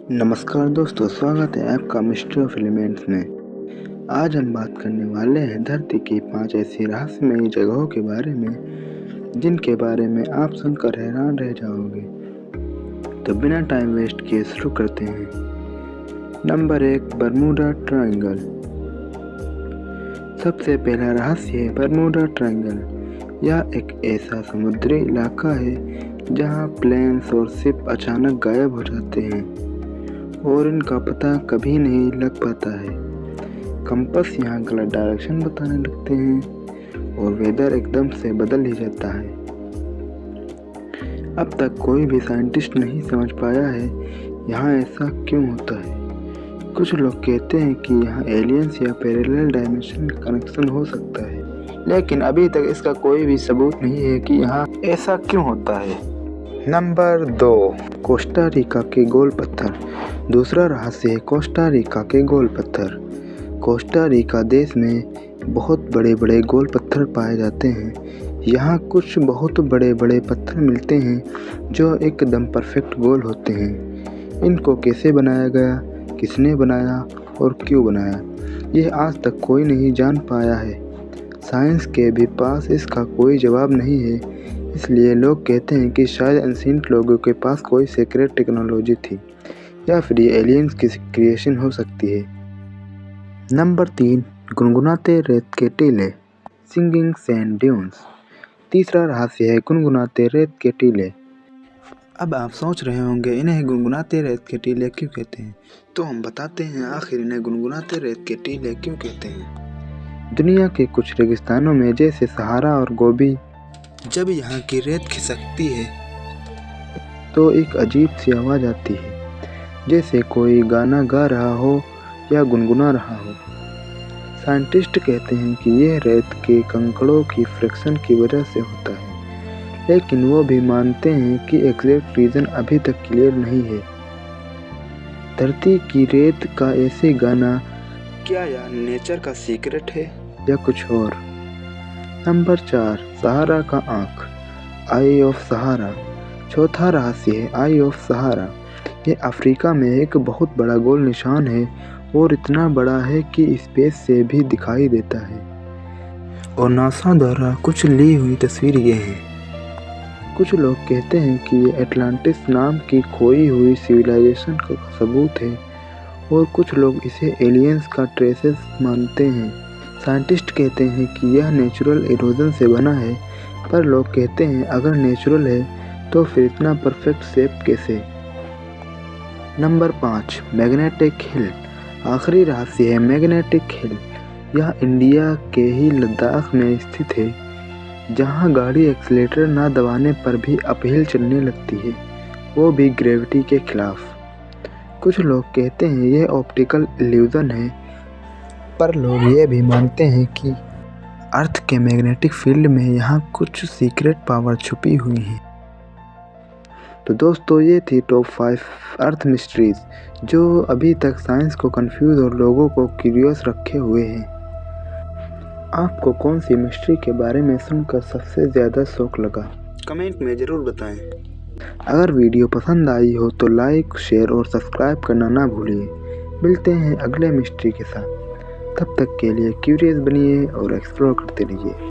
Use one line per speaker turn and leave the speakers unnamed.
नमस्कार दोस्तों, स्वागत है आपका मिस्ट्री ऑफ एलिमेंट्स में। आज हम बात करने वाले हैं धरती की 5 ऐसी रहस्यमयी जगहों के बारे में जिनके बारे में आप सुनकर हैरान रह जाओगे। तो बिना टाइम वेस्ट किए शुरू करते हैं। Number 1, Bermuda triangle. सबसे पहला रहस्य है बरमूडा ट्रायंगल। यह एक ऐसा समुद्री इलाका है जहां प्लेन्स और शिप अचानक गायब हो जाते हैं और इनका पता कभी नहीं लग पाता है। कंपास यहाँ गलत डायरेक्शन बताने लगते हैं और वेदर एकदम से बदल ही जाता है। अब तक कोई भी साइंटिस्ट नहीं समझ पाया है यहाँ ऐसा क्यों होता है। कुछ लोग कहते हैं कि यहाँ एलियंस या पैरेलल डायमेंशन कनेक्शन हो सकता है, लेकिन अभी तक इसका कोई भी सबूत नहीं है कि यहाँ ऐसा क्यों होता है। नंबर 2, कोस्टा रिका के गोल पत्थर। दूसरा रहस्य है कोस्टा रिका के गोल पत्थर। कोस्टा रिका देश में बहुत बड़े बड़े गोल पत्थर पाए जाते हैं। यहाँ कुछ बहुत बड़े बड़े पत्थर मिलते हैं जो एकदम परफेक्ट गोल होते हैं। इनको कैसे बनाया गया, किसने बनाया और क्यों बनाया, ये आज तक कोई नहीं जान पाया है। साइंस के भी पास इसका कोई जवाब नहीं है, इसलिए लोग कहते हैं कि शायद एंशिएंट लोगों के पास कोई सीक्रेट टेक्नोलॉजी थी या फिर ये एलियंस की क्रिएशन हो सकती है। नंबर 3, गुनगुनाते रेत के टीले, सिंगिंग सैंड ड्यून्स। तीसरा रहस्य है गुनगुनाते रेत के टीले। अब आप सोच रहे होंगे इन्हें गुनगुनाते रेत के टीले क्यों कहते हैं, तो हम बताते हैं आखिर इन्हें गुनगुनाते रेत के टीले क्यों कहते हैं। दुनिया के कुछ रेगिस्तानों में जैसे सहारा और गोबी, जब यहाँ की रेत खिसकती है तो एक अजीब सी आवाज़ आती है, जैसे कोई गाना गा रहा हो या गुनगुना रहा हो। साइंटिस्ट कहते हैं कि यह रेत के कंकड़ों की फ्रिक्शन की वजह से होता है, लेकिन वो भी मानते हैं कि एग्जैक्ट रीज़न अभी तक क्लियर नहीं है। धरती की रेत का ऐसे गाना, क्या यह नेचर का सीक्रेट है या कुछ और। नंबर 4, सहारा का आँख, आई ऑफ सहारा। चौथा रहस्य है आई ऑफ सहारा। ये अफ्रीका में एक बहुत बड़ा गोल निशान है और इतना बड़ा है कि स्पेस से भी दिखाई देता है और नासा द्वारा कुछ ली हुई तस्वीर ये है। कुछ लोग कहते हैं कि ये एटलांटिस नाम की खोई हुई सिविलाइजेशन का सबूत है और कुछ लोग इसे एलियंस का ट्रेसेस मानते हैं। साइंटिस्ट कहते हैं कि यह नेचुरल इरोजन से बना है, पर लोग कहते हैं अगर नेचुरल है तो फिर इतना परफेक्ट शेप कैसे। Number 5, magnetic hill. आखिरी रहस्य है मैग्नेटिक हिल। यह इंडिया के ही लद्दाख में स्थित है, जहां गाड़ी एक्सीलेटर ना दबाने पर भी अपहिल चलने लगती है, वो भी ग्रेविटी के खिलाफ। कुछ लोग कहते हैं यह ऑप्टिकल इल्यूजन है, पर लोग ये भी मानते हैं कि अर्थ के मैग्नेटिक फील्ड में यहाँ कुछ सीक्रेट पावर छुपी हुई है। तो दोस्तों, ये थी टॉप 5 अर्थ मिस्ट्रीज जो अभी तक साइंस को कंफ्यूज और लोगों को क्यूरियस रखे हुए हैं। आपको कौन सी मिस्ट्री के बारे में सुनकर सबसे ज़्यादा शौक लगा, कमेंट में ज़रूर बताएं। अगर वीडियो पसंद आई हो तो लाइक, शेयर और सब्सक्राइब करना ना भूलिए। मिलते हैं अगले मिस्ट्री के साथ, तब तक के लिए क्यूरियस बनिए और एक्सप्लोर करते रहिए।